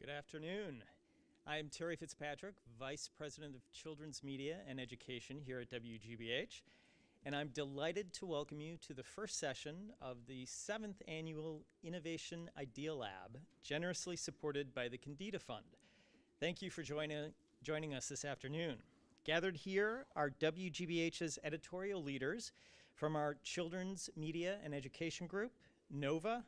Good afternoon. I'm Terry Fitzpatrick, Vice President of Children's Media and Education here at WGBH, and I'm delighted to welcome you to the first session of the 7th Annual Innovation IdeaLab, generously supported by the Candida Fund. Thank you for joining us this afternoon. Gathered here are WGBH's editorial leaders from our Children's Media and Education Group, NOVA,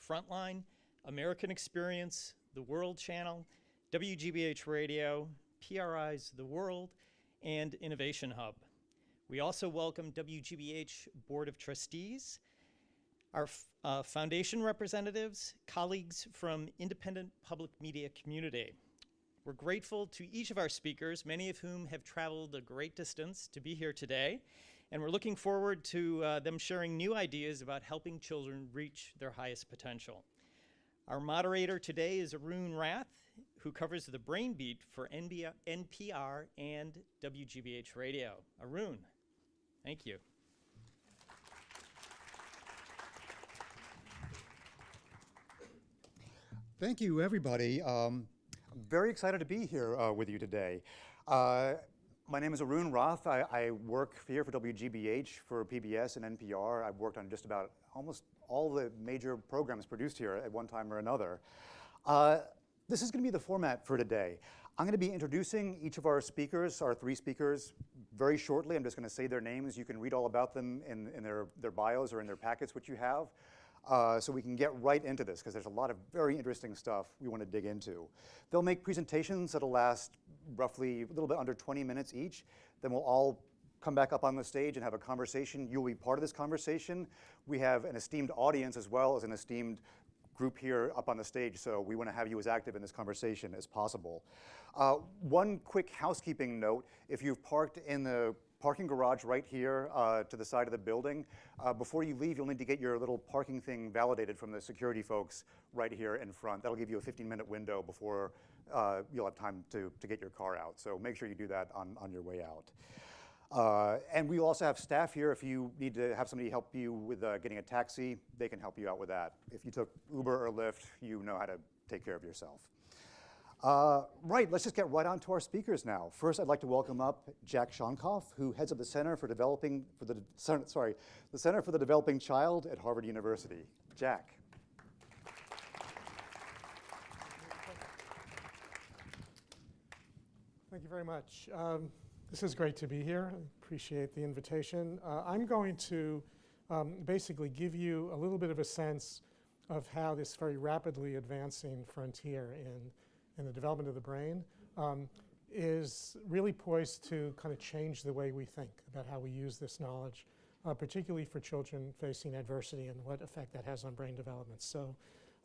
Frontline, American Experience, The World Channel, WGBH Radio, PRI's The World, and Innovation Hub. We also welcome WGBH Board of Trustees, our foundation representatives, colleagues from independent public media community. We're grateful to each of our speakers, many of whom have traveled a great distance to be here today, and we're looking forward to them sharing new ideas about helping children reach their highest potential. Our moderator today is Arun Rath, who covers the Brain Beat for NPR and WGBH Radio. Arun, thank you. Thank you, everybody. I'm very excited to be here with you today. My name is Arun Rath. I work here for WGBH, for PBS and NPR. I've worked on just about almost all the major programs produced here at one time or another. This is going to be the format for today. I'm going to be introducing each of our speakers, our 3 speakers, very shortly. I'm just going to say their names. You can read all about them in their bios or in their packets, which you have. So we can get right into this, because there's a lot of very interesting stuff we want to dig into. They'll make presentations that'll last roughly a little bit under 20 minutes each. Then we'll all come back up on the stage and have a conversation. You'll be part of this conversation. We have an esteemed audience as well as an esteemed group here up on the stage, so we want to have you as active in this conversation as possible. One quick housekeeping note: if you've parked in the parking garage right here to the side of the building, before you leave, you'll need to get your little parking thing validated from the security folks right here in front. That'll give you a 15-minute window before you'll have time to get your car out. So make sure you do that on your way out. And we also have staff here. If you need to have somebody help you with getting a taxi, they can help you out with that. If you took Uber or Lyft, you know how to take care of yourself. Right, let's just get right on to our speakers now. First, I'd like to welcome up Jack Shonkoff, who heads up the Center for the Developing Child at Harvard University. Jack. Thank you very much. This is great to be here. I appreciate the invitation. I'm going to basically give you a little bit of a sense of how this very rapidly advancing frontier in the development of the brain is really poised to kind of change the way we think about how we use this knowledge, particularly for children facing adversity and what effect that has on brain development. So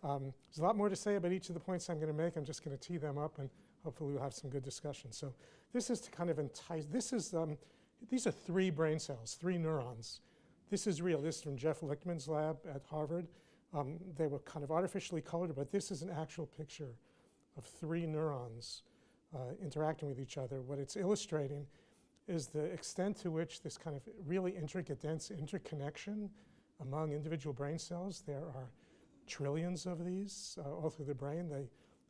there's a lot more to say about each of the points I'm going to make. I'm just going to tee them up, and hopefully we'll have some good discussion. So this is to kind of entice, these are 3 brain cells, 3 neurons. This is real. This is from Jeff Lichtman's lab at Harvard. They were kind of artificially colored, but this is an actual picture of 3 neurons interacting with each other. What it's illustrating is the extent to which this kind of really intricate, dense interconnection among individual brain cells. There are trillions of these all through the brain.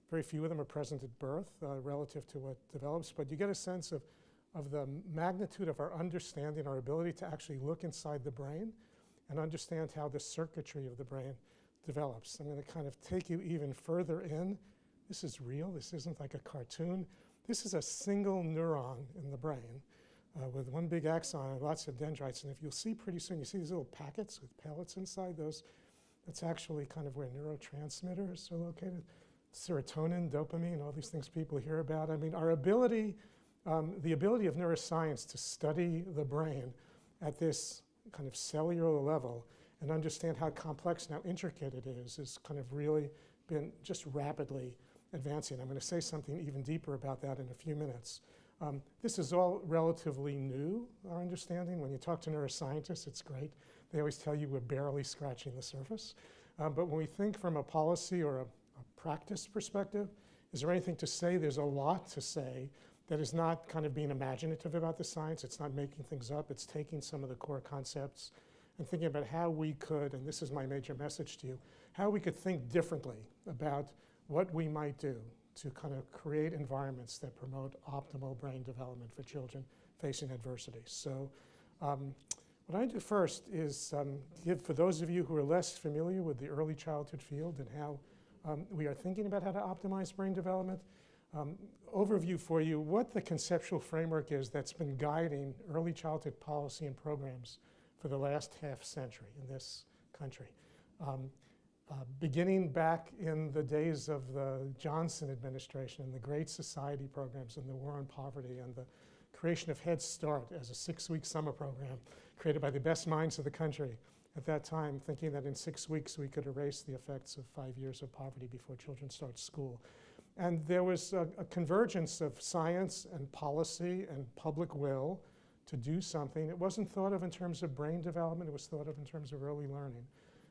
Very few of them are present at birth relative to what develops, but you get a sense of the magnitude of our understanding, our ability to actually look inside the brain and understand how the circuitry of the brain develops. I'm going to kind of take you even further in. This is real. This isn't like a cartoon. This is a single neuron in the brain with one big axon and lots of dendrites. And if you'll see pretty soon, you see these little packets with pellets inside those. That's actually kind of where neurotransmitters are located. Serotonin, dopamine, all these things people hear about. I mean, our ability, the ability of neuroscience to study the brain at this kind of cellular level and understand how complex and how intricate it is kind of really been just rapidly advancing. I'm going to say something even deeper about that in a few minutes. This is all relatively new, our understanding. When you talk to neuroscientists, it's great. They always tell you we're barely scratching the surface. But when we think from a policy or a practice perspective, is there anything to say? There's a lot to say that is not kind of being imaginative about the science. It's not making things up. It's taking some of the core concepts and thinking about how we could, and this is my major message to you, how we could think differently about what we might do to kind of create environments that promote optimal brain development for children facing adversity. So what I do first is give, for those of you who are less familiar with the early childhood field and how we are thinking about how to optimize brain development, overview for you what the conceptual framework is that's been guiding early childhood policy and programs for the last half century in this country. Beginning back in the days of the Johnson administration and the Great Society programs and the War on Poverty and the creation of Head Start as a 6-week summer program created by the best minds of the country at that time, thinking that in 6 weeks we could erase the effects of 5 years of poverty before children start school. And there was a convergence of science and policy and public will to do something. It wasn't thought of in terms of brain development, it was thought of in terms of early learning.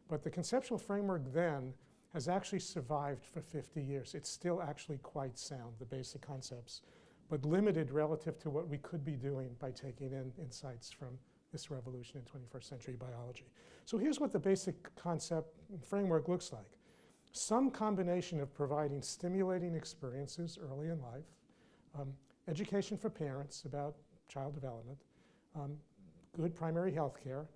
But the conceptual framework then has actually survived for 50 years. It's still actually quite sound, the basic concepts, but limited relative to what we could be doing by taking in insights from this revolution in 21st century biology. So here's what the basic concept framework looks like. Some combination of providing stimulating experiences early in life, education for parents about child development, good primary health care,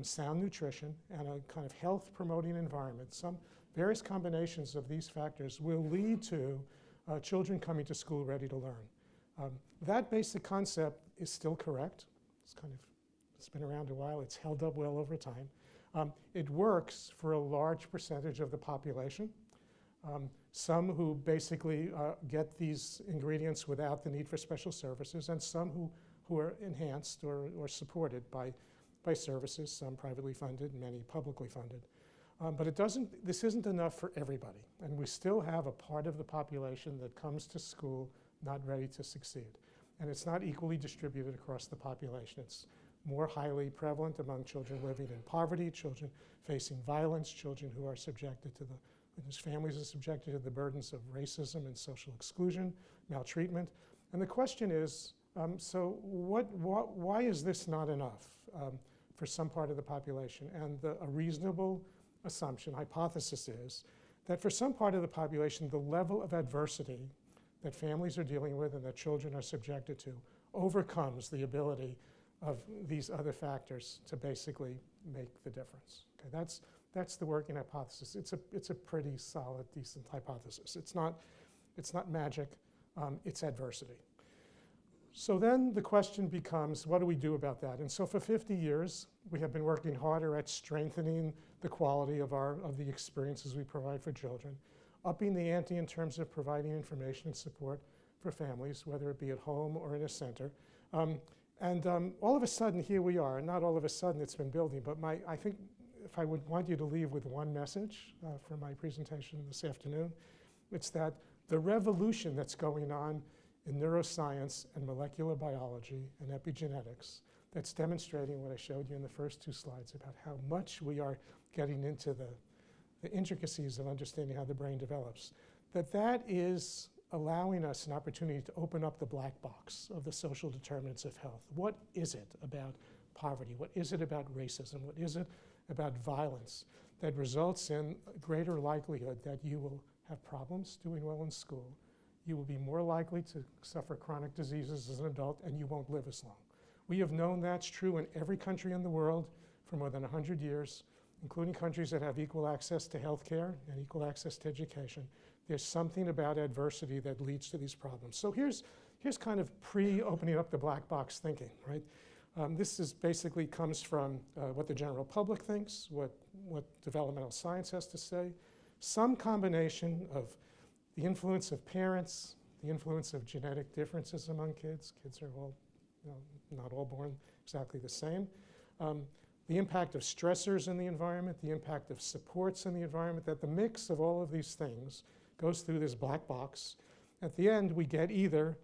sound nutrition, and a kind of health promoting environment. Some various combinations of these factors will lead to children coming to school ready to learn. That basic concept is still correct. It's been around a while. It's held up well over time. It works for a large percentage of the population. Some who basically get these ingredients without the need for special services, and some who are enhanced or supported by services, some privately funded, many publicly funded. But this isn't enough for everybody. And we still have a part of the population that comes to school not ready to succeed. And it's not equally distributed across the population. It's more highly prevalent among children living in poverty, children facing violence, children who are subjected to whose families are subjected to the burdens of racism and social exclusion, maltreatment. And the question is, so why is this not enough for some part of the population? And a reasonable assumption, hypothesis is that for some part of the population, the level of adversity that families are dealing with and that children are subjected to overcomes the ability of these other factors to basically make the difference. Okay, that's the working hypothesis. It's a pretty solid, decent hypothesis. It's not magic, it's adversity. So then the question becomes, what do we do about that? And so for 50 years, we have been working harder at strengthening the quality of the experiences we provide for children, upping the ante in terms of providing information and support for families, whether it be at home or in a center. All of a sudden, here we are. Not all of a sudden it's been building, but I think if I would want you to leave with one message for my presentation this afternoon, it's that the revolution that's going on in neuroscience and molecular biology and epigenetics that's demonstrating what I showed you in the first 2 slides about how much we are getting into the intricacies of understanding how the brain develops, that is allowing us an opportunity to open up the black box of the social determinants of health. What is it about poverty? What is it about racism? What is it about violence that results in a greater likelihood that you will have problems doing well in school, you will be more likely to suffer chronic diseases as an adult, and you won't live as long. We have known that's true in every country in the world for more than 100 years, including countries that have equal access to health care and equal access to education. There's something about adversity that leads to these problems. So here's kind of pre-opening up the black box thinking, right? This is basically comes from what the general public thinks, what developmental science has to say, some combination of the influence of parents, the influence of genetic differences among kids. Kids are all, not all born exactly the same. The impact of stressors in the environment, the impact of supports in the environment, that the mix of all of these things goes through this black box. At the end, we get either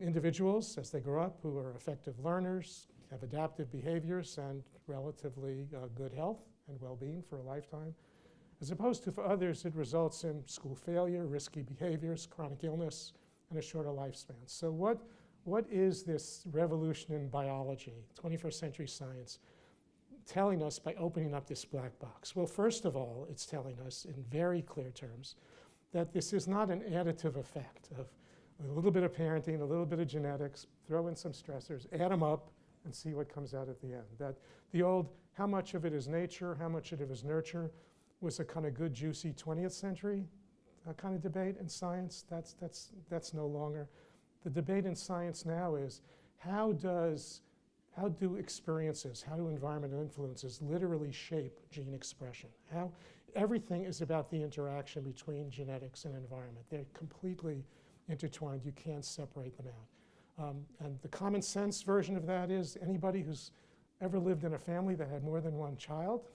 individuals, as they grow up, who are effective learners, have adaptive behaviors, and relatively good health and well-being for a lifetime, as opposed to for others, it results in school failure, risky behaviors, chronic illness, and a shorter lifespan. So what is this revolution in biology, 21st century science, telling us by opening up this black box? Well, first of all, it's telling us in very clear terms that this is not an additive effect of a little bit of parenting, a little bit of genetics, throw in some stressors, add them up, and see what comes out at the end. That the old, how much of it is nature, how much of it is nurture, was a kind of good, juicy 20th century kind of debate in science. That's no longer. The debate in science now is how do experiences, how do environmental influences literally shape gene expression? How everything is about the interaction between genetics and environment. They're completely intertwined. You can't separate them out. And the common sense version of that is anybody who's ever lived in a family that had more than one child,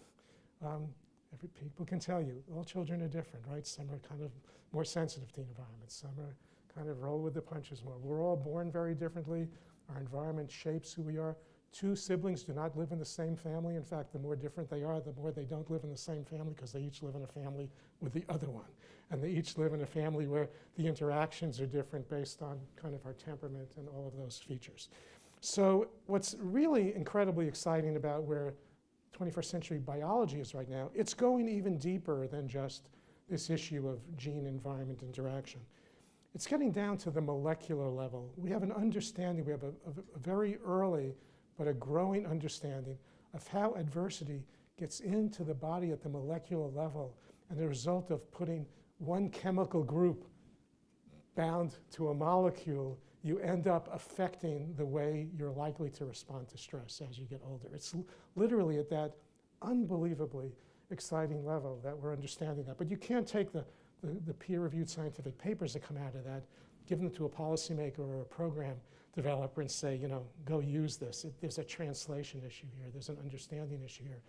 people can tell you, all children are different, right? Some are kind of more sensitive to environments. Some are kind of roll with the punches more. We're all born very differently. Our environment shapes who we are. Two siblings do not live in the same family. In fact, the more different they are, the more they don't live in the same family because they each live in a family with the other one. And they each live in a family where the interactions are different based on kind of our temperament and all of those features. So what's really incredibly exciting about where 21st century biology is right now, it's going even deeper than just this issue of gene-environment interaction. It's getting down to the molecular level. We have an understanding, we have a very early but a growing understanding of how adversity gets into the body at the molecular level, and the result of putting one chemical group bound to a molecule, you end up affecting the way you're likely to respond to stress as you get older. It's literally at that unbelievably exciting level that we're understanding that. But you can't take the peer-reviewed scientific papers that come out of that, give them to a policymaker or a program developer and say, you know, go use this. There's a translation issue here. There's an understanding issue here.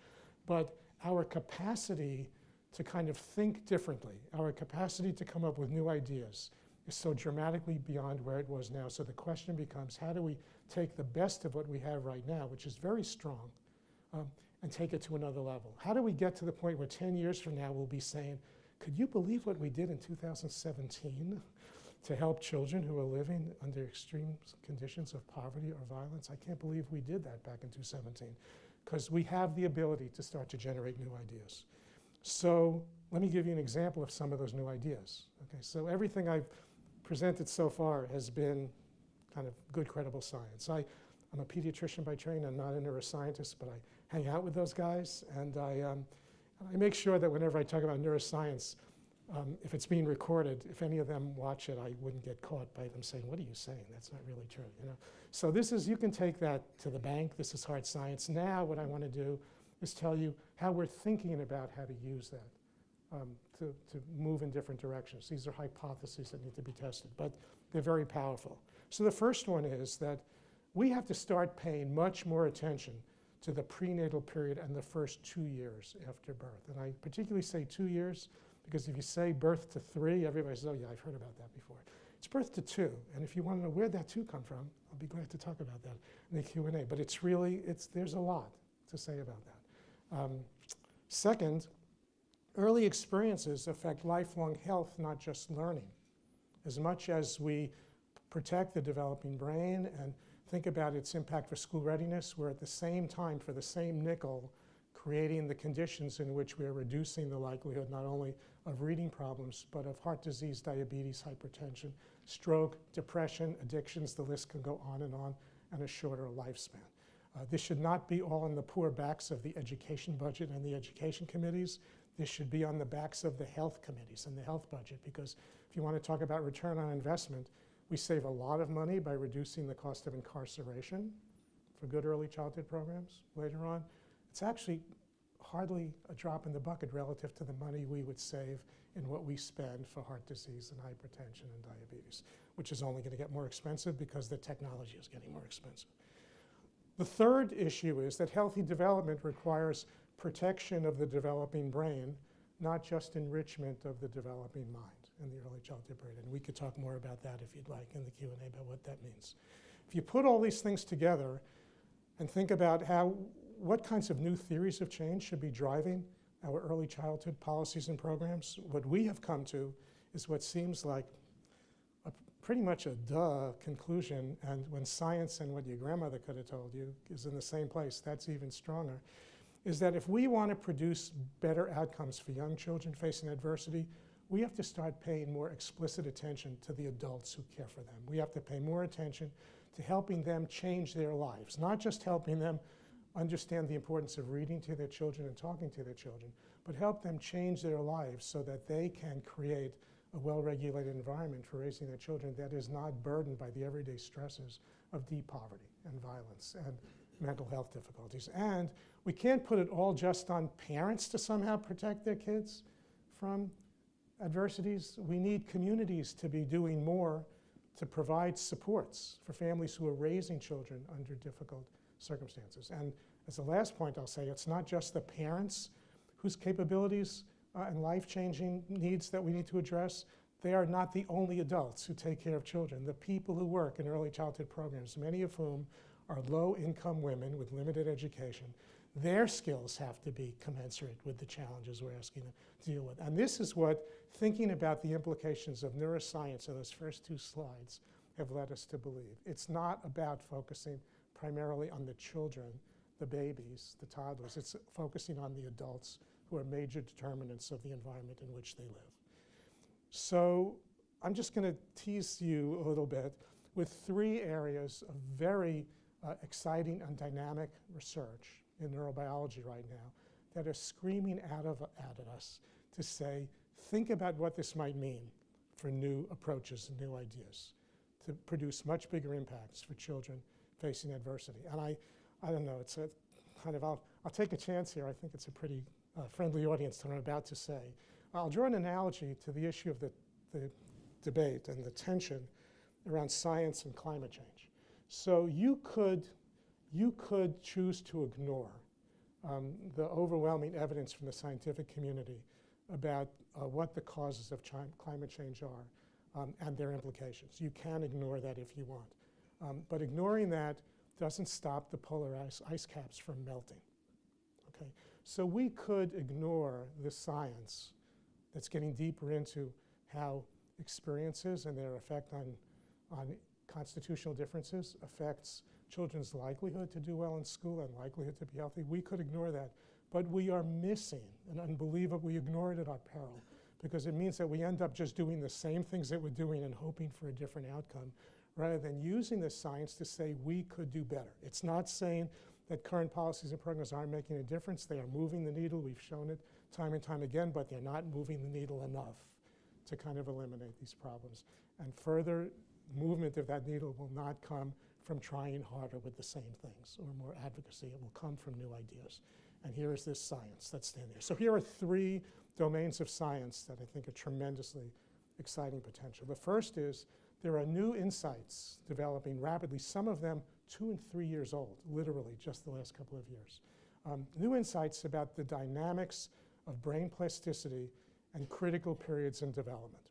But our capacity to kind of think differently, our capacity to come up with new ideas is so dramatically beyond where it was now. So the question becomes, how do we take the best of what we have right now, which is very strong, and take it to another level? How do we get to the point where 10 years from now we'll be saying, could you believe what we did in 2017 to help children who are living under extreme conditions of poverty or violence? I can't believe we did that back in 2017, because we have the ability to start to generate new ideas. So let me give you an example of some of those new ideas. Okay, so everything I've presented so far has been kind of good, credible science. I'm a pediatrician by training. I'm not a neuroscientist, but I hang out with those guys, and I make sure that whenever I talk about neuroscience, if it's being recorded, if any of them watch it, I wouldn't get caught by them saying, what are you saying? That's not really true, you know? So this is, you can take that to the bank. This is hard science. Now what I want to do is tell you how we're thinking about how to use that to move in different directions. These are hypotheses that need to be tested, but they're very powerful. So the first one is that we have to start paying much more attention to the prenatal period and the first 2 years after birth. And I particularly say 2 years because if you say birth to 3, everybody says, oh yeah, I've heard about that before. It's birth to 2. And if you want to know where that 2 come from, I'll be glad to talk about that in the Q&A. But it's really, there's a lot to say about that. Second, early experiences affect lifelong health, not just learning. As much as we protect the developing brain and think about its impact for school readiness, we're at the same time, for the same nickel, creating the conditions in which we are reducing the likelihood not only of reading problems, but of heart disease, diabetes, hypertension, stroke, depression, addictions, the list can go on, and a shorter lifespan. This should not be all on the poor backs of the education budget and the education committees. This should be on the backs of the health committees and the health budget, because if you want to talk about return on investment, we save a lot of money by reducing the cost of incarceration for good early childhood programs later on. It's actually hardly a drop in the bucket relative to the money we would save in what we spend for heart disease and hypertension and diabetes, which is only going to get more expensive because the technology is getting more expensive. The third issue is that healthy development requires protection of the developing brain, not just enrichment of the developing mind in the early childhood period. And we could talk more about that if you'd like in the Q&A about what that means. If you put all these things together and think about what kinds of new theories of change should be driving our early childhood policies and programs, what we have come to is what seems like pretty much a duh conclusion, and when science and what your grandmother could have told you is in the same place, that's even stronger, is that if we want to produce better outcomes for young children facing adversity, we have to start paying more explicit attention to the adults who care for them. We have to pay more attention to helping them change their lives, not just helping them understand the importance of reading to their children and talking to their children, but help them change their lives so that they can create a well-regulated environment for raising their children that is not burdened by the everyday stresses of deep poverty and violence and mental health difficulties. And we can't put it all just on parents to somehow protect their kids from adversities. We need communities to be doing more to provide supports for families who are raising children under difficult circumstances. And as the last point I'll say, it's not just the parents whose capabilities and life-changing needs that we need to address. They are not the only adults who take care of children. The people who work in early childhood programs, many of whom are low-income women with limited education, their skills have to be commensurate with the challenges we're asking them to deal with. And this is what thinking about the implications of neuroscience in those first two slides have led us to believe. It's not about focusing primarily on the children, the babies, the toddlers. It's focusing on the adults who are major determinants of the environment in which they live. So I'm just going to tease you a little bit with three areas of very exciting and dynamic research in neurobiology right now that are screaming at us to say, think about what this might mean for new approaches and new ideas to produce much bigger impacts for children facing adversity. And I don't know, it's a kind of, I'll take a chance here. I think it's a pretty friendly audience to what I'm about to say. I'll draw an analogy to the issue of the debate and the tension around science and climate change. So you could choose to ignore the overwhelming evidence from the scientific community about what the causes of climate change are and their implications. You can ignore that if you want. But ignoring that doesn't stop the polar ice caps from melting. Okay? So we could ignore the science that's getting deeper into how experiences and their effect on constitutional differences affects children's likelihood to do well in school and likelihood to be healthy. We could ignore that, but we are missing an unbelievable, we ignore it at our peril, because it means that we end up just doing the same things that we're doing and hoping for a different outcome, rather than using the science to say we could do better. It's not saying that current policies and programs aren't making a difference. They are moving the needle. We've shown it time and time again, but they're not moving the needle enough to kind of eliminate these problems. And further movement of that needle will not come from trying harder with the same things or more advocacy. It will come from new ideas. And here is this science that's standing there. So here are three domains of science that I think are tremendously exciting potential. The first is there are new insights developing rapidly, some of them 2 and 3 years old, literally just the last couple of years. New insights about the dynamics of brain plasticity and critical periods in development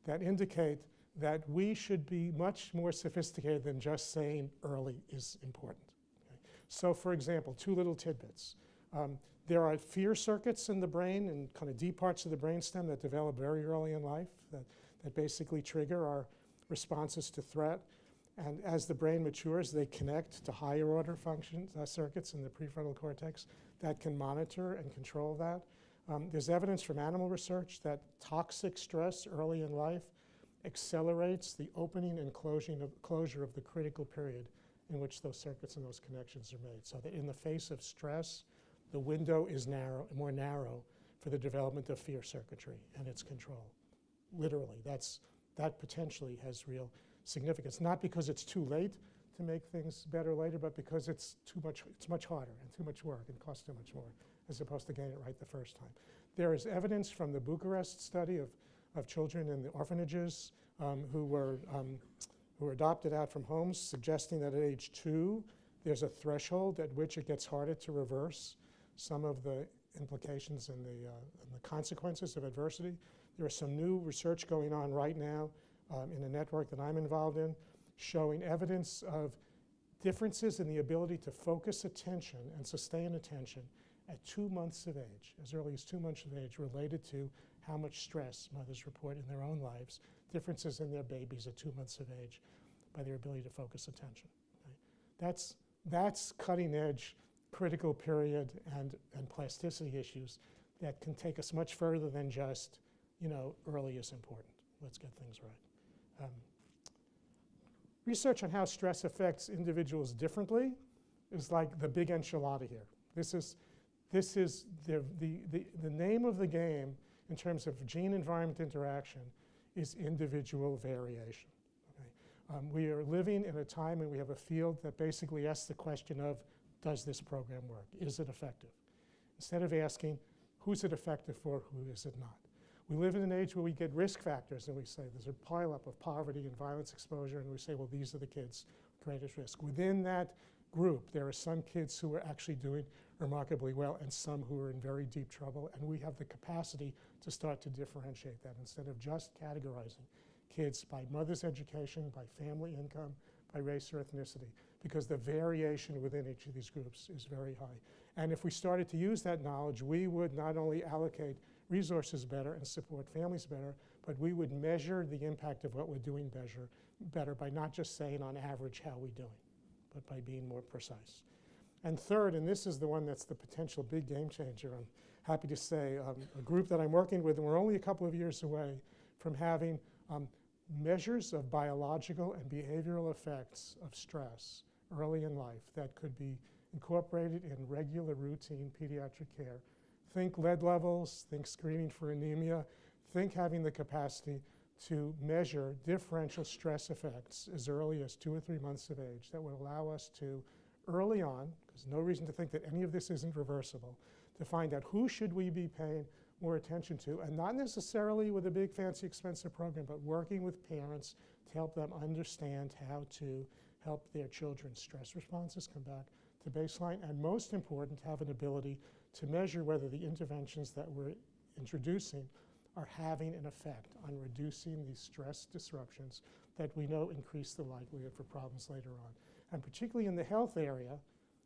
that indicate that we should be much more sophisticated than just saying early is important. Okay? So for example, two little tidbits. There are fear circuits in the brain and kind of deep parts of the brainstem that develop very early in life that basically trigger our responses to threat. And as the brain matures, they connect to higher order functions, circuits in the prefrontal cortex that can monitor and control that. There's evidence from animal research that toxic stress early in life accelerates the opening and closure of the critical period in which those circuits and those connections are made. So that in the face of stress, the window is more narrow for the development of fear circuitry and its control. Literally, that potentially has real significance. Not because it's too late to make things better later, but because it's much harder and too much work and costs too much more, as opposed to getting it right the first time. There is evidence from the Bucharest study of children in the orphanages who were adopted out from homes, suggesting that at age 2, there's a threshold at which it gets harder to reverse some of the implications and the consequences of adversity. There is some new research going on right now in a network that I'm involved in, showing evidence of differences in the ability to focus attention and sustain attention at 2 months of age, as early as 2 months of age, related to how much stress mothers report in their own lives, differences in their babies at 2 months of age by their ability to focus attention. Okay? That's cutting edge, critical period and plasticity issues that can take us much further than just early is important. Let's get things right. Research on how stress affects individuals differently is like the big enchilada here. This is the name of the game in terms of gene-environment interaction is individual variation. Okay? We are living in a time and we have a field that basically asks the question of, does this program work? Is it effective? Instead of asking, who's it effective for, who is it not? We live in an age where we get risk factors and we say there's a pileup of poverty and violence exposure, and we say, well, these are the kids greatest risk. Within that group, there are some kids who are actually doing remarkably well and some who are in very deep trouble, and we have the capacity to start to differentiate that instead of just categorizing kids by mother's education, by family income, by race or ethnicity, because the variation within each of these groups is very high. And if we started to use that knowledge, we would not only allocate resources better and support families better, but we would measure the impact of what we're doing better by not just saying on average how we're doing, but by being more precise. And third, and this is the one that's the potential big game changer, I'm happy to say, a group that I'm working with, and we're only a couple of years away from having measures of biological and behavioral effects of stress early in life that could be incorporated in regular routine pediatric care. Think lead levels, think screening for anemia, think having the capacity to measure differential stress effects as early as 2 or 3 months of age that would allow us to, early on, because no reason to think that any of this isn't reversible, to find out who should we be paying more attention to, and not necessarily with a big fancy expensive program, but working with parents to help them understand how to help their children's stress responses come back to baseline, and most important, have an ability to measure whether the interventions that we're introducing are having an effect on reducing these stress disruptions that we know increase the likelihood for problems later on. And particularly in the health area,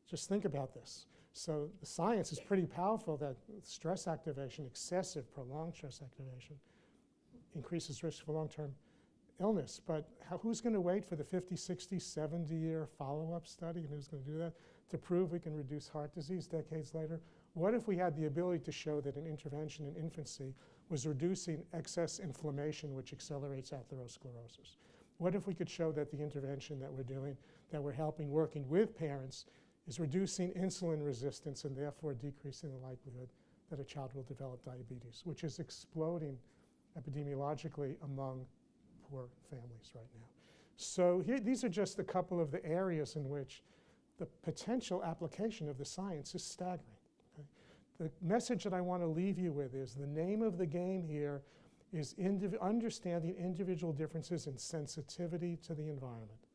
just think about this. So the science is pretty powerful that stress activation, excessive, prolonged stress activation, increases risk for long-term illness. But who's going to wait for the 50, 60, 70-year follow-up study, and who's going to do that to prove we can reduce heart disease decades later? What if we had the ability to show that an intervention in infancy was reducing excess inflammation, which accelerates atherosclerosis? What if we could show that the intervention that we're doing, that we're helping, working with parents, is reducing insulin resistance and therefore decreasing the likelihood that a child will develop diabetes, which is exploding epidemiologically among poor families right now. So here, these are just a couple of the areas in which the potential application of the science is staggering. Okay? The message that I want to leave you with is the name of the game here is understanding individual differences in sensitivity to the environment.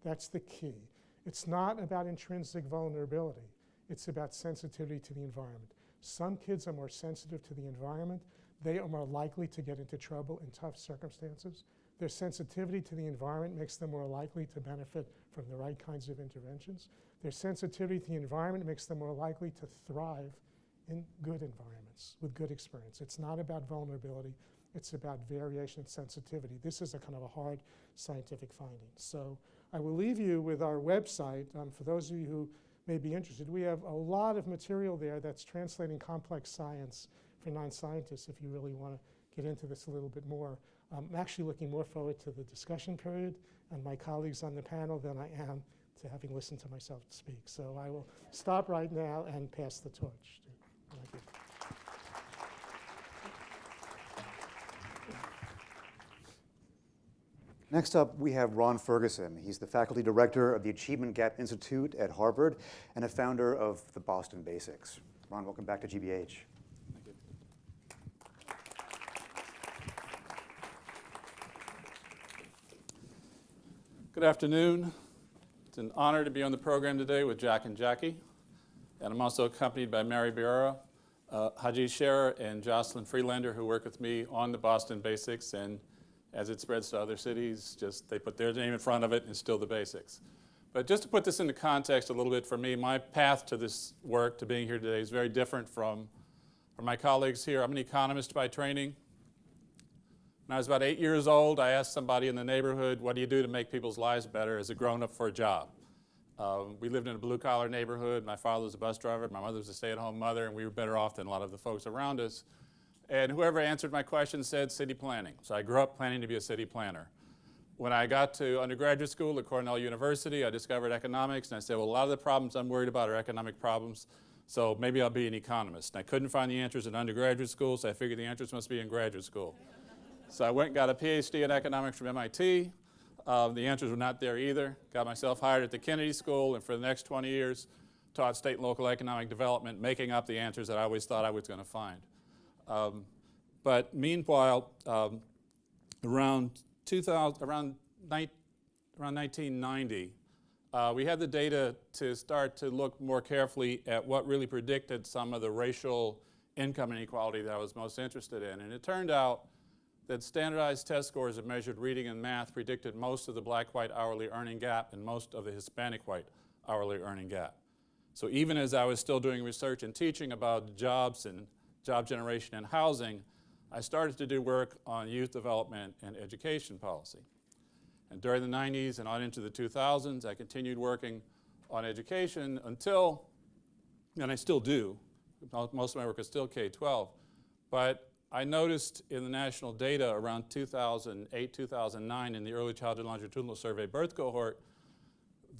That's the key. It's not about intrinsic vulnerability. It's about sensitivity to the environment. Some kids are more sensitive to the environment. They are more likely to get into trouble in tough circumstances. Their sensitivity to the environment makes them more likely to benefit from the right kinds of interventions. Their sensitivity to the environment makes them more likely to thrive in good environments with good experience. It's not about vulnerability. It's about variation and sensitivity. This is a kind of a hard scientific finding. So I will leave you with our website. For those of you who may be interested, we have a lot of material there that's translating complex science for non-scientists if you really want to get into this a little bit more. I'm actually looking more forward to the discussion period and my colleagues on the panel than I am to having listened to myself speak. So I will stop right now and pass the torch. Thank you. Next up, we have Ron Ferguson. He's the faculty director of the Achievement Gap Institute at Harvard and a founder of the Boston Basics. Ron, welcome back to GBH. Thank you. Good afternoon. It's an honor to be on the program today with Jack and Jackie. And I'm also accompanied by Mary Biera, Haji Scherer, and Jocelyn Freelander, who work with me on the Boston Basics. And as it spreads to other cities, just they put their name in front of it and it's still the basics. But just to put this into context a little bit for me, my path to this work, to being here today, is very different from my colleagues here. I'm an economist by training. When I was about 8 years old, I asked somebody in the neighborhood, what do you do to make people's lives better as a grown-up for a job? We lived in a blue-collar neighborhood. My father was a bus driver. My mother was a stay-at-home mother, and we were better off than a lot of the folks around us. And whoever answered my question said city planning. So I grew up planning to be a city planner. When I got to undergraduate school at Cornell University, I discovered economics, and I said, well, a lot of the problems I'm worried about are economic problems, so maybe I'll be an economist. And I couldn't find the answers in undergraduate school, so I figured the answers must be in graduate school. So I went and got a PhD in economics from MIT. The answers were not there either. Got myself hired at the Kennedy School, and for the next 20 years, taught state and local economic development, making up the answers that I always thought I was going to find. But meanwhile, around 1990, we had the data to start to look more carefully at what really predicted some of the racial income inequality that I was most interested in. And it turned out that standardized test scores that measured reading and math predicted most of the black-white hourly earning gap and most of the Hispanic-white hourly earning gap. So even as I was still doing research and teaching about jobs and job generation and housing, I started to do work on youth development and education policy. And during the 90s and on into the 2000s, I continued working on education until, and I still do, most of my work is still K-12, but I noticed in the national data around 2008, 2009 in the early childhood longitudinal survey birth cohort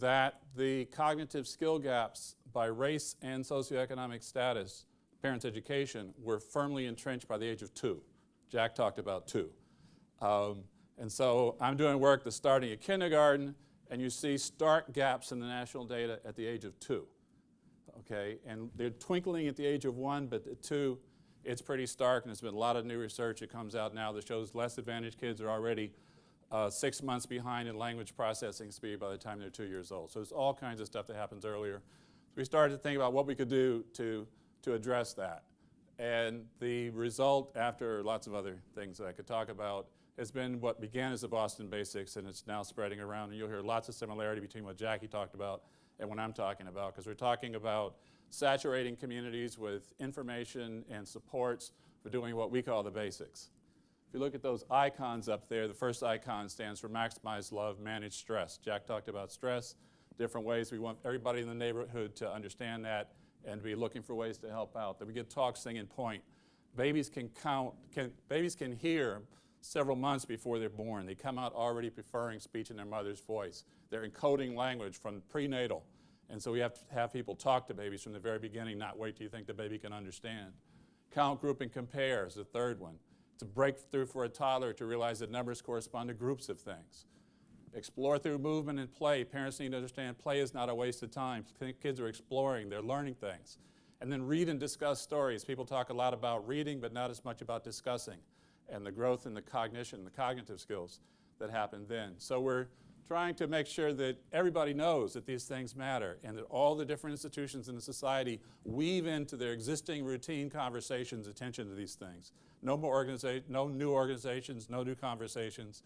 that the cognitive skill gaps by race and socioeconomic status, parents' education, were firmly entrenched by the age of 2. Jack talked about 2. And so I'm doing work that's starting at kindergarten, and you see stark gaps in the national data at the age of 2. Okay, and they're twinkling at the age of 1, but at 2, it's pretty stark, and there's been a lot of new research that comes out now that shows less advantaged kids are already 6 months behind in language processing speed by the time they're 2 years old. So there's all kinds of stuff that happens earlier. So we started to think about what we could do to address that. And the result, after lots of other things that I could talk about, has been what began as the Boston Basics, and it's now spreading around. And you'll hear lots of similarity between what Jackie talked about and what I'm talking about, because we're talking about saturating communities with information and supports for doing what we call the basics. If you look at those icons up there, the first icon stands for maximize love, manage stress. Jack talked about stress, different ways we want everybody in the neighborhood to understand that and be looking for ways to help out. That we get talk, sing, and point. Babies can babies can hear several months before they're born. They come out already preferring speech in their mother's voice. They're encoding language from prenatal. And so we have to have people talk to babies from the very beginning, not wait till you think the baby can understand. Count, group, and compare is the third one. It's a breakthrough for a toddler to realize that numbers correspond to groups of things. Explore through movement and play. Parents need to understand play is not a waste of time. Kids are exploring, they're learning things. And then read and discuss stories. People talk a lot about reading, but not as much about discussing and the growth in the cognition, the cognitive skills that happen then. So we're trying to make sure that everybody knows that these things matter and that all the different institutions in the society weave into their existing routine conversations attention to these things. No new organizations, no new conversations,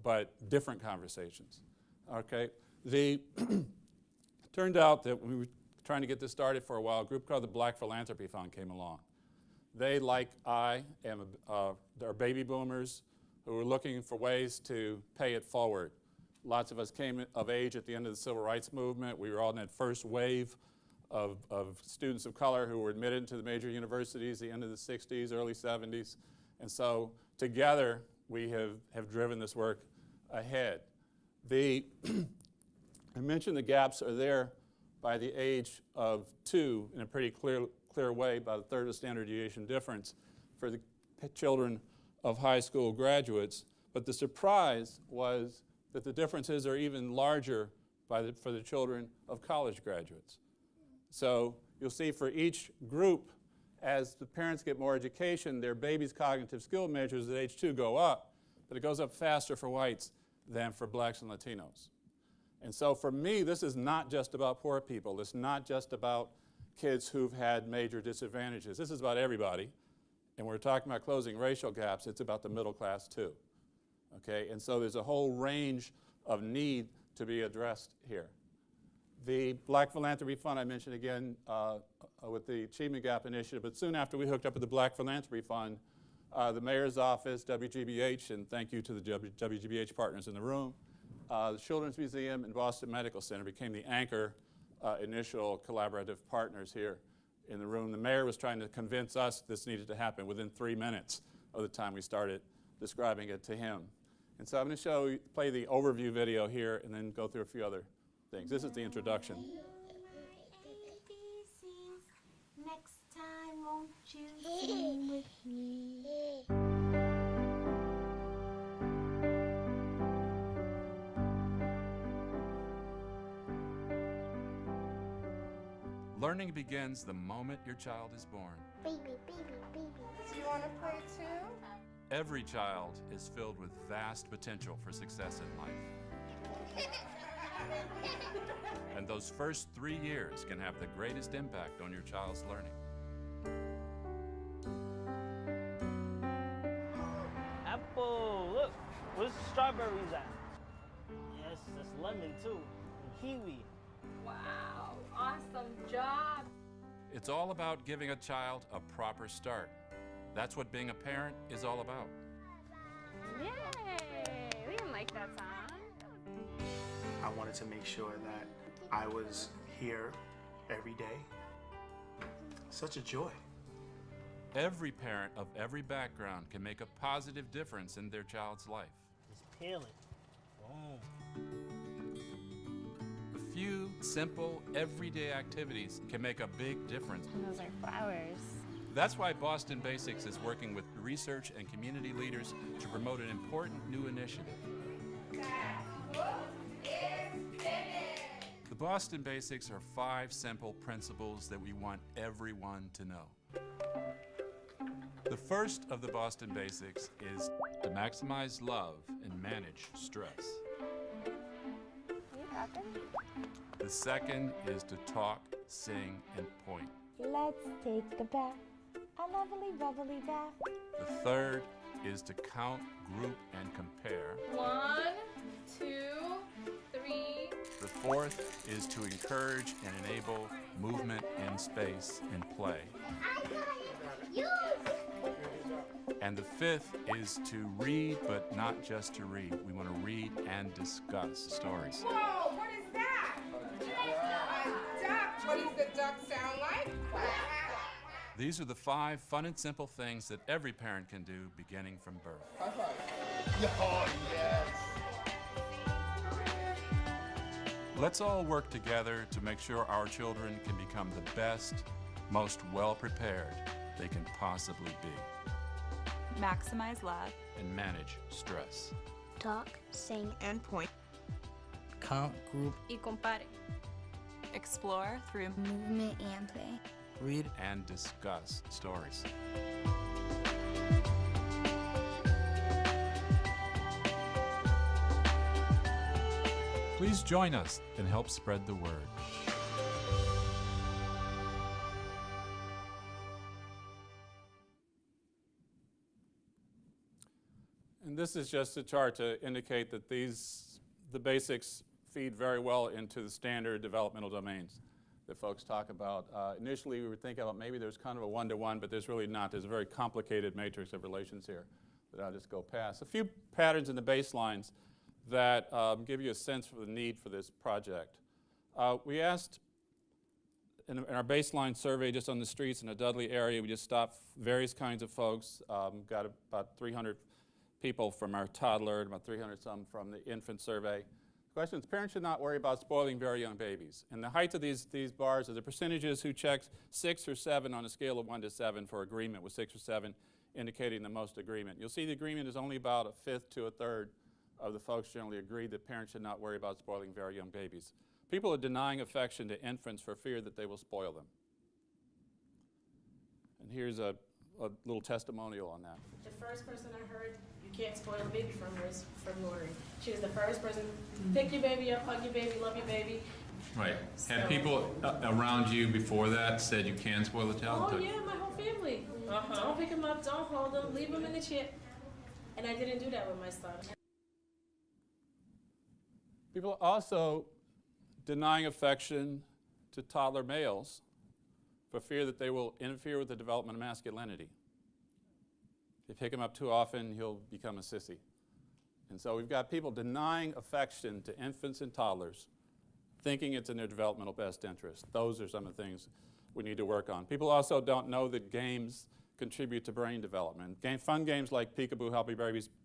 but different conversations. Okay, turned out that when we were trying to get this started for a while, a group called the Black Philanthropy Fund came along. They, like I am, are baby boomers who were looking for ways to pay it forward. Lots of us came of age at the end of the Civil Rights Movement. We were all in that first wave of students of color who were admitted to the major universities at the end of the 60s, early 70s. And so together we have driven this work ahead. I mentioned the gaps are there by the age of 2 in a pretty clear way, about a third of the standard deviation difference for the children of high school graduates. But the surprise was that the differences are even larger for the children of college graduates. So you'll see for each group, as the parents get more education, their baby's cognitive skill measures at age 2 go up, but it goes up faster for whites than for blacks and Latinos. And so for me, this is not just about poor people. It's not just about kids who've had major disadvantages. This is about everybody. And we're talking about closing racial gaps. It's about the middle class too. Okay, and so there's a whole range of need to be addressed here. The Black Philanthropy Fund, I mentioned again with the Achievement Gap Initiative, but soon after we hooked up with the Black Philanthropy Fund, the Mayor's Office, WGBH, and thank you to the WGBH partners in the room, the Children's Museum and Boston Medical Center became the anchor initial collaborative partners here in the room. The mayor was trying to convince us this needed to happen within 3 minutes of the time we started describing it to him. And so I'm going to play the overview video here and then go through a few other things. This is the introduction. Next time, won't you sing with me? Learning begins the moment your child is born. Baby, baby, baby. Do you want to play too? Every child is filled with vast potential for success in life. And those first 3 years can have the greatest impact on your child's learning. Apple, look, where's the strawberries at? Yes, that's lemon too, and kiwi. Wow, awesome job. It's all about giving a child a proper start. That's what being a parent is all about. Yay, we didn't like that song. I wanted to make sure that I was here every day. Such a joy. Every parent of every background can make a positive difference in their child's life. Just peel it. Boom. A few simple, everyday activities can make a big difference. And those are flowers. That's why Boston Basics is working with research and community leaders to promote an important new initiative. The Boston Basics are 5 simple principles that we want everyone to know. The first of the Boston Basics is to maximize love and manage stress. You got this? The second is to talk, sing, and point. Let's take a bath, a lovely bubbly bath. The third is to count, group, and compare. 1, 2, 3. The fourth is to encourage and enable movement in space and play. I got it. Use it. And the fifth is to read, but not just to read. We want to read and discuss stories. Whoa, what is that? A duck. What does the duck sound like? These are the 5 fun and simple things that every parent can do beginning from birth. High five. Oh, yes. Let's all work together to make sure our children can become the best, most well-prepared they can possibly be. Maximize love. And manage stress. Talk, sing, And point. Count, group, Y compare. Explore through movement, and play. read. And discuss stories. Please join us and help spread the word. And this is just a chart to indicate that the basics feed very well into the standard developmental domains that folks talk about. Initially, we were thinking about maybe there's kind of a one-to-one, but there's really not. There's a very complicated matrix of relations here that I'll just go past. A few patterns in the baselines that give you a sense for the need for this project. We asked in our baseline survey just on the streets in the Dudley area, we just stopped various kinds of folks, got about 300 people from our toddler, about 300 some from the infant survey. The question is, parents should not worry about spoiling very young babies. And the height of these bars are the percentages who checked 6 or 7 on a scale of 1 to 7 for agreement, with 6 or 7 indicating the most agreement. You'll see the agreement is only about a fifth to a third of the folks generally agree that parents should not worry about spoiling very young babies. People are denying affection to infants for fear that they will spoil them. And here's a little testimonial on that. The first person I heard you can't spoil a baby from was from Lori. She was the first person, pick your baby up, hug your baby, love your baby. Right. So- Had people around you before that said you can spoil a child? Oh yeah, my whole family. Don't pick him up, don't hold him, leave him in the chair. And I didn't do that with my son. People are also denying affection to toddler males for fear that they will interfere with the development of masculinity. If you pick him up too often, he'll become a sissy. And so we've got people denying affection to infants and toddlers, thinking it's in their developmental best interest. Those are some of the things we need to work on. People also don't know that games contribute to brain development. Fun games like Peekaboo help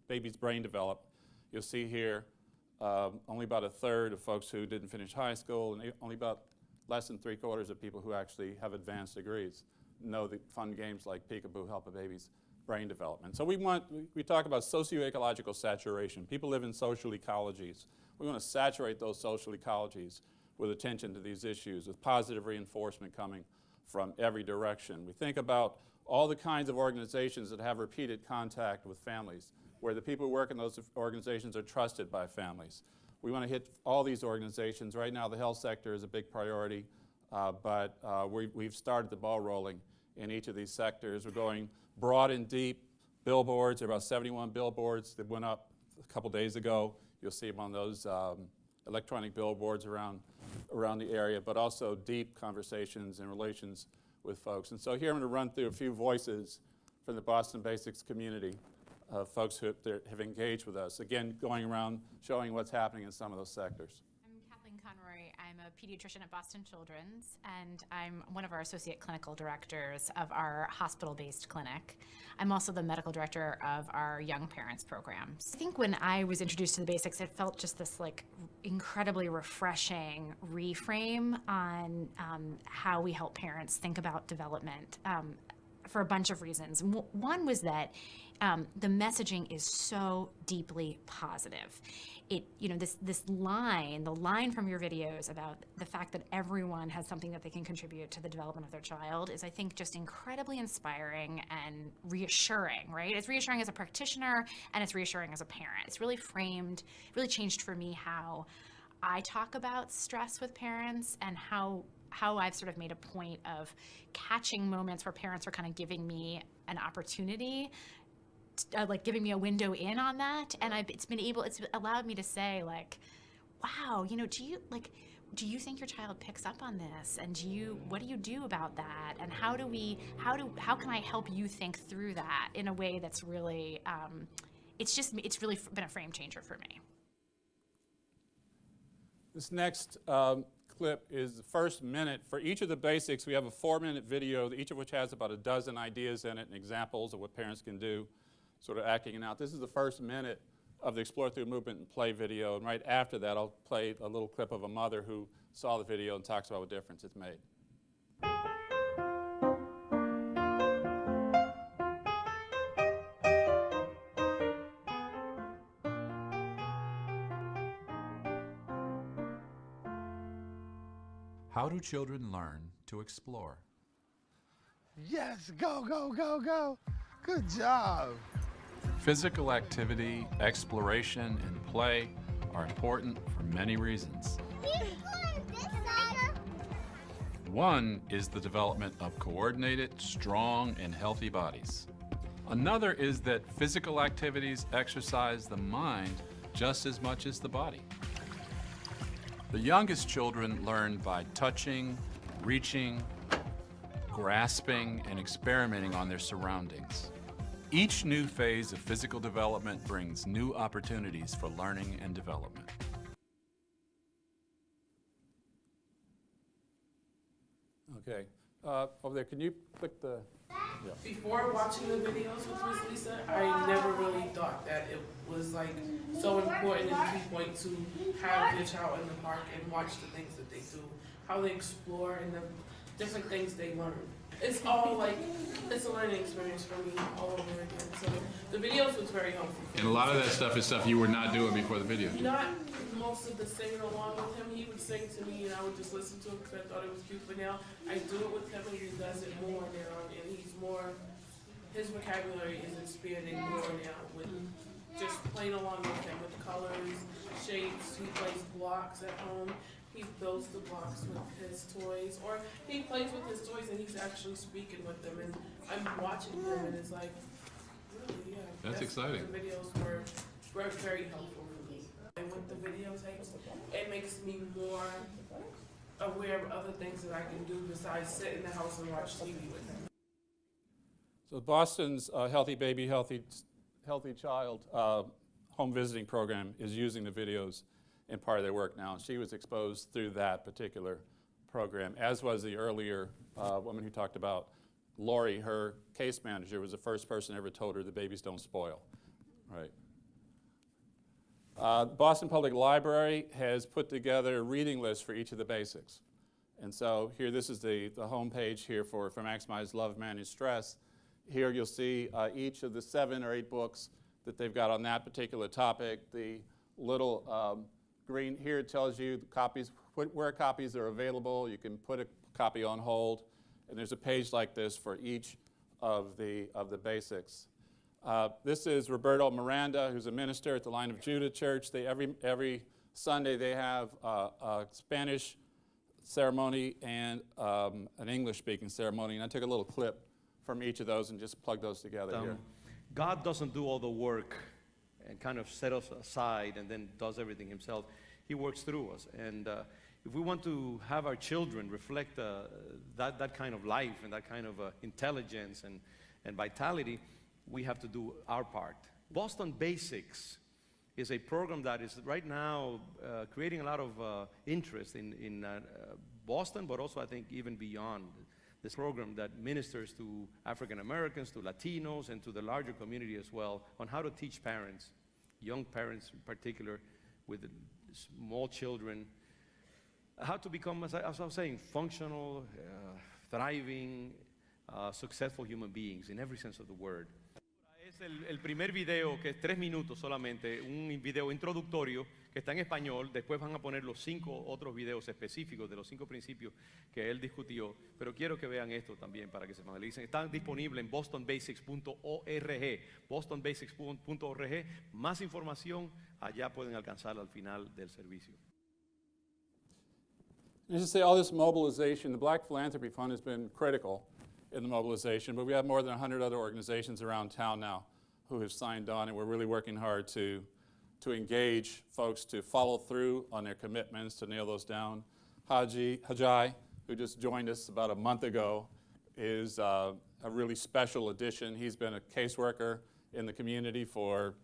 babies' brain develop. You'll see here only about a third of folks who didn't finish high school and only about less than 3/4 of people who actually have advanced degrees know that fun games like Peekaboo help a baby's brain development. So we talk about socio-ecological saturation. People live in social ecologies. We want to saturate those social ecologies with attention to these issues, with positive reinforcement coming from every direction. We think about all the kinds of organizations that have repeated contact with families, where the people who work in those organizations are trusted by families. We want to hit all these organizations. Right now the health sector is a big priority, but we've started the ball rolling in each of these sectors. We're going broad and deep. Billboards, there are about 71 billboards that went up a couple days ago. You'll see them on those electronic billboards around the area, but also deep conversations and relations with folks. And so here I'm going to run through a few voices from the Boston Basics community of folks who have engaged with us. Again, going around showing what's happening in some of those sectors. I'm Kathleen Conroy. I'm a pediatrician at Boston Children's, and I'm one of our associate clinical directors of our hospital-based clinic. I'm also the medical director of our young parents programs. I think when I was introduced to the basics, it felt just this like incredibly refreshing reframe on how we help parents think about development for a bunch of reasons. One was that the messaging is so deeply positive. The line from your videos about the fact that everyone has something that they can contribute to the development of their child is, I think, just incredibly inspiring and reassuring, right? It's reassuring as a practitioner and it's reassuring as a parent. It's really changed for me how I talk about stress with parents and how I've sort of made a point of catching moments where parents are kind of giving me an opportunity, like giving me a window in on that, and it's allowed me to say, like, wow, do you think your child picks up on this, and what do you do about that, and how can I help you think through that in a way that's really it's really been a frame changer for me. This next clip is the first minute. For each of the basics, we have a 4-minute video, each of which has about a dozen ideas in it and examples of what parents can do, sort of acting it out. This is the first minute of the Explore Through Movement and Play video, and right after that I'll play a little clip of a mother who saw the video and talks about what difference it's made. How do children learn to explore? Yes, go, go, go, go. Good job. Physical activity, exploration, and play are important for many reasons. One is the development of coordinated, strong, and healthy bodies. Another is that physical activities exercise the mind just as much as the body. The youngest children learn by touching, reaching, grasping, and experimenting on their surroundings. Each new phase of physical development brings new opportunities for learning and development. Okay, over there, can you click the... Yeah. Before watching the videos with Miss Lisa, I never really thought that it was like so important and key point to have your child in the park and watch the things that they do, how they explore and the different things they learn. It's all like, it's a learning experience for me all over again. So the videos was very helpful. And a lot of that stuff is stuff you were not doing before the video. Not most of the singing along with him. He would sing to me and I would just listen to him because I thought it was cute. But now I do it with him and he does it more now. And he's more, his vocabulary is expanding more now with just playing along with him with colors, shapes. He plays blocks at home. He builds the blocks with his toys, or he plays with his toys and he's actually speaking with them. And I'm watching him and it's like, really, yeah. That's exciting. The videos were very helpful for me. And with the videotapes, it makes me more aware of other things that I can do besides sit in the house and watch TV with him. So Boston's Healthy Baby, Healthy Child home visiting program is using the videos in part of their work now. And she was exposed through that particular program, as was the earlier woman who talked about Lori. Her case manager was the first person ever told her the babies don't spoil, right? Boston Public Library has put together a reading list for each of the basics. And so here, this is the home page here for Maximize Love, Manage Stress. Here you'll see each of the 7 or 8 books that they've got on that particular topic. The little green here tells you the copies, where copies are available. You can put a copy on hold. And there's a page like this for each of the basics. This is Roberto Miranda, who's a minister at the Line of Judah Church. Every Sunday they have a Spanish ceremony and an English-speaking ceremony. And I took a little clip from each of those and just plugged those together here. God doesn't do all the work and kind of set us aside and then does everything himself. He works through us. And if we want to have our children reflect that kind of life and that kind of intelligence and vitality, we have to do our part. Boston Basics is a program that is right now creating a lot of interest in Boston, but also I think even beyond. This program that ministers to African Americans, to Latinos, and to the larger community as well, on how to teach parents, young parents in particular, with small children, how to become, as I was saying, functional, thriving, successful human beings in every sense of the word. Es el primer video, que es 3 minutos solamente, un video introductorio que está en español. Después van a poner los 5 otros videos específicos de los 5 principios que él discutió. Pero quiero que vean esto también para que se familiaricen. Está disponible en bostonbasics.org. Bostonbasics.org. Más información allá pueden alcanzar al final del servicio. As you say, all this mobilization, the Black Philanthropy Fund has been critical in the mobilization, but we have more than 100 other organizations around town now who have signed on, and we're really working hard to engage folks to follow through on their commitments, to nail those down. Hajai, who just joined us about a month ago, is a really special addition. He's been a caseworker in the community for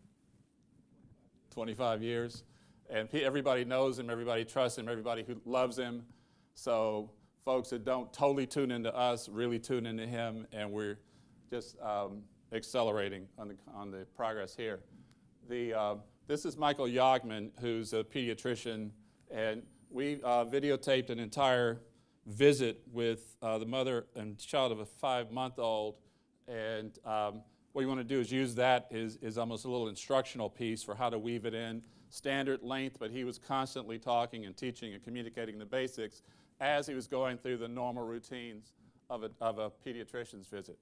25 years, and everybody knows him, everybody trusts him, everybody who loves him. So folks that don't totally tune into us really tune into him, and we're just accelerating on the progress here. This is Michael Yogman, who's a pediatrician, and we videotaped an entire visit with the mother and child of a 5-month-old, and what you want to do is use that is almost a little instructional piece for how to weave it in, standard length, but he was constantly talking and teaching and communicating the basics as he was going through the normal routines of a pediatrician's visit.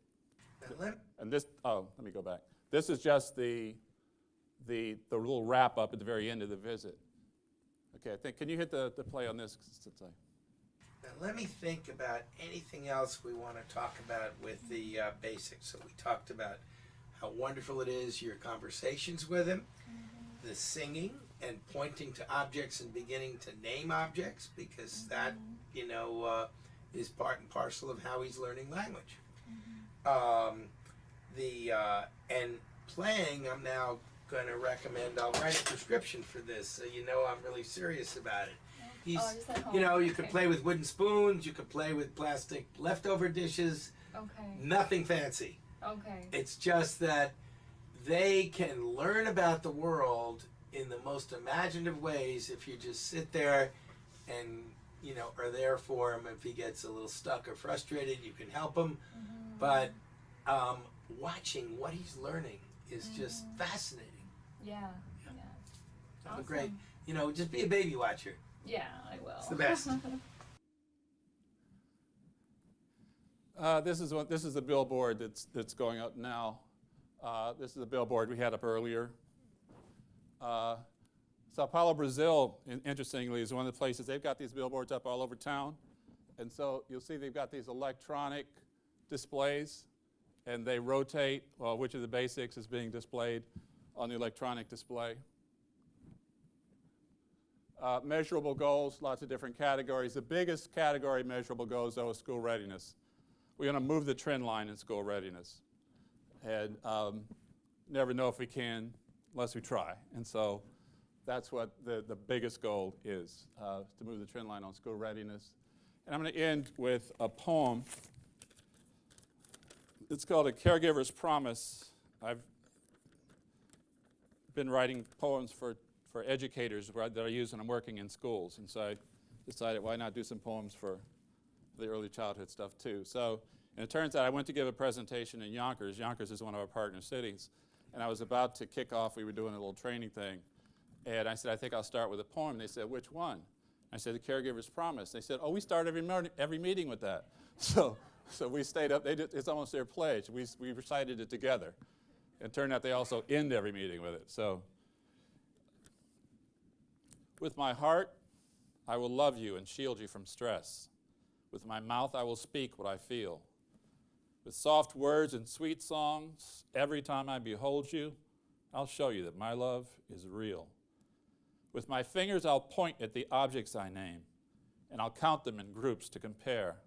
And this, let me go back. This is just the little wrap up at the very end of the visit. Okay, can you hit the play on this? Now let me think about anything else we want to talk about with the basics. So we talked about how wonderful it is, your conversations with him, the singing and pointing to objects and beginning to name objects, because that, is part and parcel of how he's learning language. And playing, I'm now going to recommend, I'll write a prescription for this, so I'm really serious about it. He's, you could play with wooden spoons, you could play with plastic leftover dishes. Okay. Nothing fancy. Okay. It's just that they can learn about the world in the most imaginative ways if you just sit there and, are there for him. If he gets a little stuck or frustrated, you can help him. But watching what he's learning is just fascinating. Yeah. Awesome. Great. Just be a baby watcher. Yeah, I will. It's the best. This is the billboard that's going up now. This is the billboard we had up earlier. Sao Paulo, Brazil, interestingly, is one of the places they've got these billboards up all over town. And so you'll see they've got these electronic displays, and they rotate which of the basics is being displayed on the electronic display. Measurable goals, lots of different categories. The biggest category measurable goals, though, is school readiness. We're going to move the trend line in school readiness. And never know if we can unless we try. And so that's what the biggest goal is, to move the trend line on school readiness. And I'm going to end with a poem. It's called A Caregiver's Promise. I've been writing poems for educators that I use when I'm working in schools. And so I decided, why not do some poems for the early childhood stuff too. So, and it turns out I went to give a presentation in Yonkers. Yonkers is one of our partner cities. And I was about to kick off, we were doing a little training thing. And I said, I think I'll start with a poem. They said, which one? I said, The Caregiver's Promise. They said, oh, we start every meeting with that. So we stayed up, it's almost their pledge. We recited it together. It turned out they also end every meeting with it. So, with my heart, I will love you and shield you from stress. With my mouth, I will speak what I feel. With soft words and sweet songs, every time I behold you, I'll show you that my love is real. With my fingers, I'll point at the objects I name, and I'll count them in groups to compare.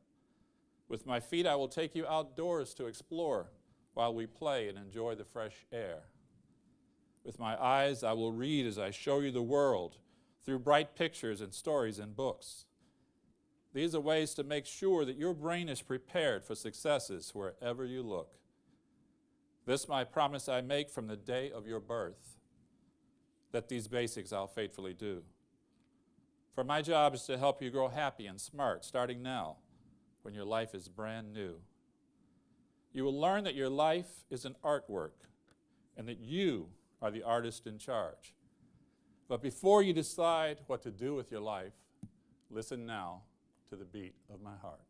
With my feet, I will take you outdoors to explore while we play and enjoy the fresh air. With my eyes, I will read as I show you the world through bright pictures and stories and books. These are ways to make sure that your brain is prepared for successes wherever you look. This my promise I make from the day of your birth, that these basics I'll faithfully do. For my job is to help you grow happy and smart, starting now, when your life is brand new. You will learn that your life is an artwork, and that you are the artist in charge. But before you decide what to do with your life, listen now to the beat of my heart.